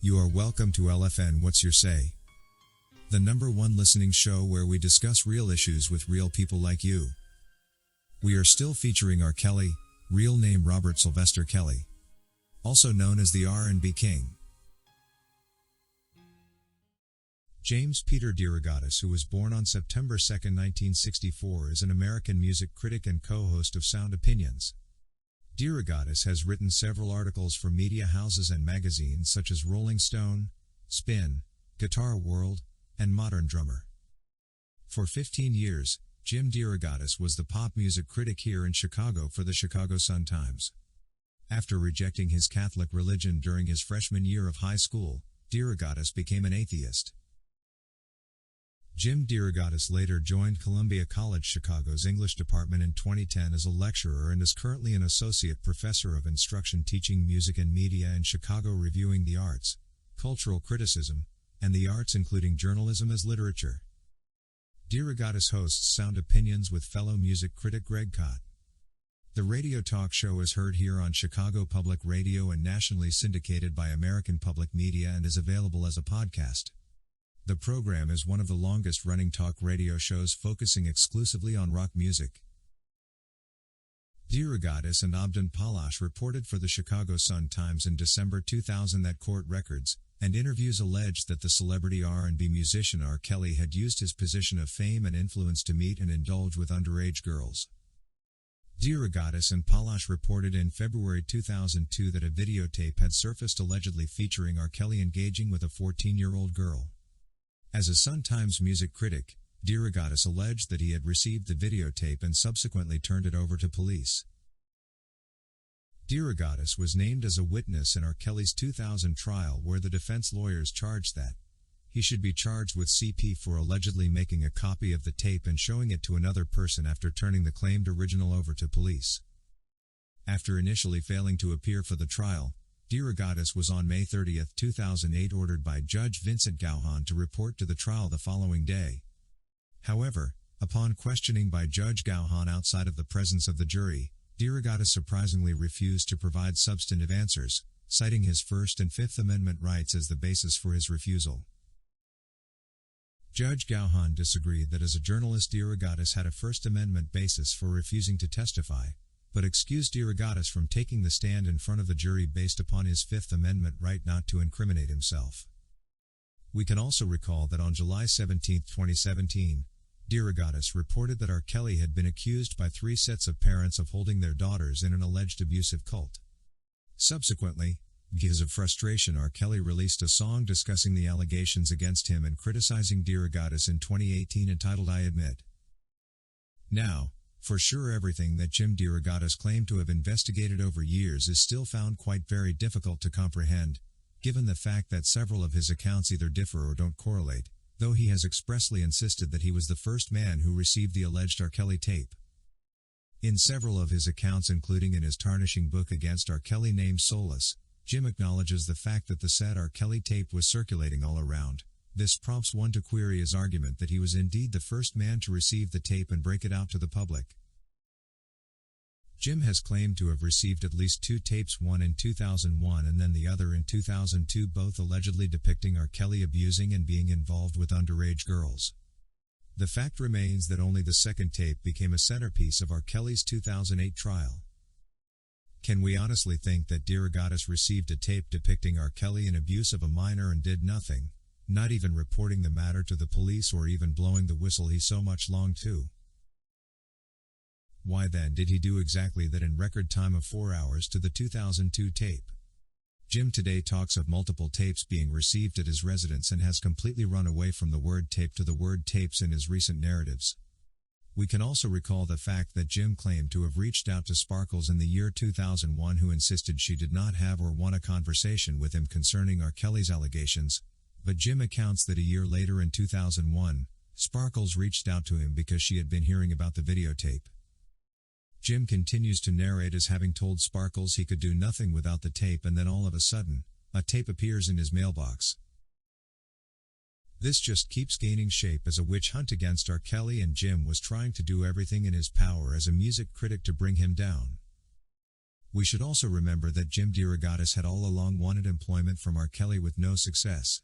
You are welcome to LFN What's Your Say? The #1 listening show where we discuss real issues with real people like you. We are still featuring R. Kelly, real name Robert Sylvester Kelly, also known as the R&B King. James Peter DeRogatis, who was born on September 2, 1964, is an American music critic and co-host of Sound Opinions. DeRogatis has written several articles for media houses and magazines such as Rolling Stone, Spin, Guitar World, and Modern Drummer. For 15 years, Jim DeRogatis was the pop music critic here in Chicago for the Chicago Sun-Times. After rejecting his Catholic religion during his freshman year of high school, DeRogatis became an atheist. Jim DeRogatis later joined Columbia College Chicago's English department in 2010 as a lecturer and is currently an associate professor of instruction teaching music and media in Chicago, reviewing the arts, cultural criticism, and the arts including journalism as literature. DeRogatis hosts Sound Opinions with fellow music critic Greg Kot. The radio talk show is heard here on Chicago Public Radio and nationally syndicated by American Public Media and is available as a podcast. The program is one of the longest-running talk radio shows focusing exclusively on rock music. DeRogatis and Abdon Palash reported for the Chicago Sun-Times in December 2000 that court records and interviews alleged that the celebrity R&B musician R. Kelly had used his position of fame and influence to meet and indulge with underage girls. DeRogatis and Palash reported in February 2002 that a videotape had surfaced allegedly featuring R. Kelly engaging with a 14-year-old girl. As a Sun-Times music critic, DeRogatis alleged that he had received the videotape and subsequently turned it over to police. DeRogatis was named as a witness in R. Kelly's 2000 trial, where the defense lawyers charged that he should be charged with CP for allegedly making a copy of the tape and showing it to another person after turning the claimed original over to police. After initially failing to appear for the trial, DeRogatis was on May 30, 2008 ordered by Judge Vincent Gauhan to report to the trial the following day. However, upon questioning by Judge Gauhan outside of the presence of the jury, DeRogatis surprisingly refused to provide substantive answers, citing his First and Fifth Amendment rights as the basis for his refusal. Judge Gauhan disagreed that as a journalist DeRogatis had a First Amendment basis for refusing to testify, but excused DeRogatis from taking the stand in front of the jury based upon his Fifth Amendment right not to incriminate himself. We can also recall that on July 17, 2017, DeRogatis reported that R. Kelly had been accused by 3 sets of parents of holding their daughters in an alleged abusive cult. Subsequently, because of frustration, R. Kelly released a song discussing the allegations against him and criticizing DeRogatis in 2018 entitled I Admit. Now, for sure, everything that Jim DeRogatis claimed to have investigated over years is still found quite very difficult to comprehend, given the fact that several of his accounts either differ or don't correlate, though he has expressly insisted that he was the first man who received the alleged R. Kelly tape. In several of his accounts, including in his tarnishing book against R. Kelly named Soulless, Jim acknowledges the fact that the said R. Kelly tape was circulating all around. This prompts one to query his argument that he was indeed the first man to receive the tape and break it out to the public. Jim has claimed to have received at least 2 tapes, one in 2001 and then the other in 2002, both allegedly depicting R. Kelly abusing and being involved with underage girls. The fact remains that only the second tape became a centerpiece of R. Kelly's 2008 trial. Can we honestly think that DeRogatis received a tape depicting R. Kelly in abuse of a minor and did nothing, not even reporting the matter to the police or even blowing the whistle he so much longed to? Why then did he do exactly that in record time of 4 hours to the 2002 tape? Jim today talks of multiple tapes being received at his residence and has completely run away from the word tape to the word tapes in his recent narratives. We can also recall the fact that Jim claimed to have reached out to Sparkles in the year 2001, who insisted she did not have or want a conversation with him concerning R. Kelly's allegations, but Jim accounts that a year later in 2001, Sparkles reached out to him because she had been hearing about the videotape. Jim continues to narrate as having told Sparkles he could do nothing without the tape, and then all of a sudden, a tape appears in his mailbox. This just keeps gaining shape as a witch hunt against R. Kelly, and Jim was trying to do everything in his power as a music critic to bring him down. We should also remember that Jim DeRogatis had all along wanted employment from R. Kelly with no success.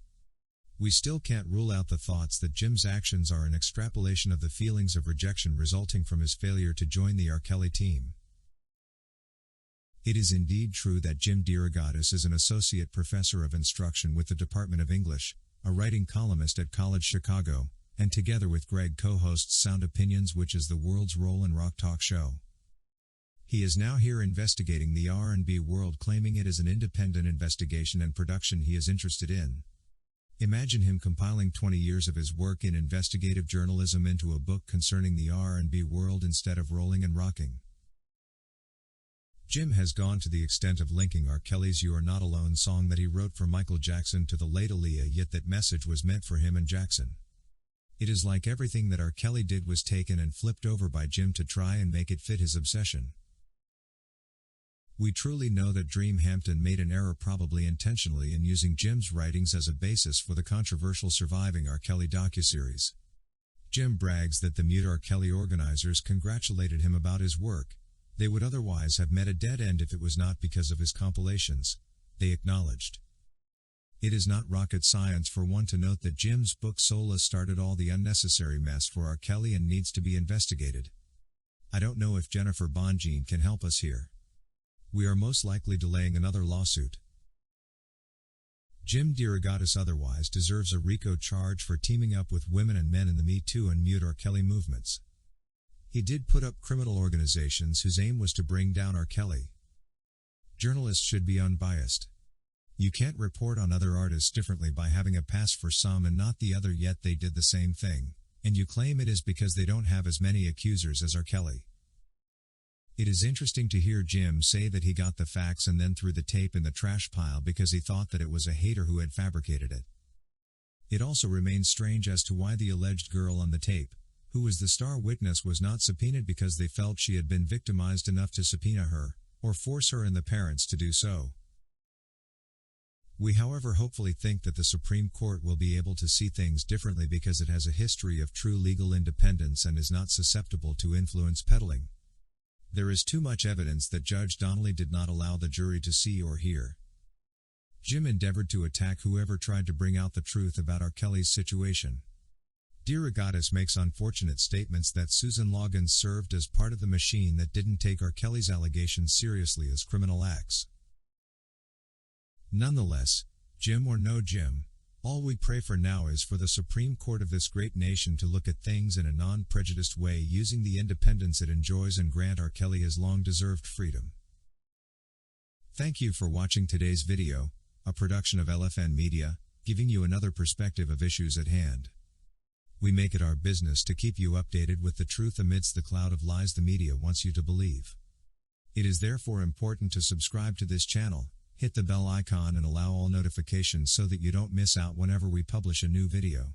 We still can't rule out the thoughts that Jim's actions are an extrapolation of the feelings of rejection resulting from his failure to join the R. Kelly team. It is indeed true that Jim DeRogatis is an associate professor of instruction with the Department of English, a writing columnist at College Chicago, and together with Greg co-hosts Sound Opinions, which is the world's roll and rock talk show. He is now here investigating the R&B world, claiming it is an independent investigation and production he is interested in. Imagine him compiling 20 years of his work in investigative journalism into a book concerning the R&B world instead of rolling and rocking. Jim has gone to the extent of linking R. Kelly's "You Are Not Alone" song that he wrote for Michael Jackson to the late Aaliyah, yet that message was meant for him and Jackson. It is like everything that R. Kelly did was taken and flipped over by Jim to try and make it fit his obsession. We truly know that Dream Hampton made an error, probably intentionally, in using Jim's writings as a basis for the controversial Surviving R. Kelly docuseries. Jim brags that the Mute R. Kelly organizers congratulated him about his work. They would otherwise have met a dead end if it was not because of his compilations, they acknowledged. It is not rocket science for one to note that Jim's book Soulless started all the unnecessary mess for R. Kelly and needs to be investigated. I don't know if Jennifer Bonjean can help us here. We are most likely delaying another lawsuit. Jim DeRogatis otherwise deserves a RICO charge for teaming up with women and men in the Me Too and Mute R. Kelly movements. He did put up criminal organizations whose aim was to bring down R. Kelly. Journalists should be unbiased. You can't report on other artists differently by having a pass for some and not the other, yet they did the same thing, and you claim it is because they don't have as many accusers as R. Kelly. It is interesting to hear Jim say that he got the facts and then threw the tape in the trash pile because he thought that it was a hater who had fabricated it. It also remains strange as to why the alleged girl on the tape, who was the star witness, was not subpoenaed because they felt she had been victimized enough to subpoena her, or force her and the parents to do so. We however hopefully think that the Supreme Court will be able to see things differently because it has a history of true legal independence and is not susceptible to influence peddling. There is too much evidence that Judge Donnelly did not allow the jury to see or hear. Jim endeavored to attack whoever tried to bring out the truth about R. Kelly's situation. DeRogatis makes unfortunate statements that Susan Logan served as part of the machine that didn't take R. Kelly's allegations seriously as criminal acts. Nonetheless, Jim or no Jim, all we pray for now is for the Supreme Court of this great nation to look at things in a non-prejudiced way, using the independence it enjoys, and grant R. Kelly his long-deserved freedom. Thank you for watching today's video, a production of LFN Media, giving you another perspective of issues at hand. We make it our business to keep you updated with the truth amidst the cloud of lies the media wants you to believe. It is therefore important to subscribe to this channel, hit the bell icon and allow all notifications so that you don't miss out whenever we publish a new video.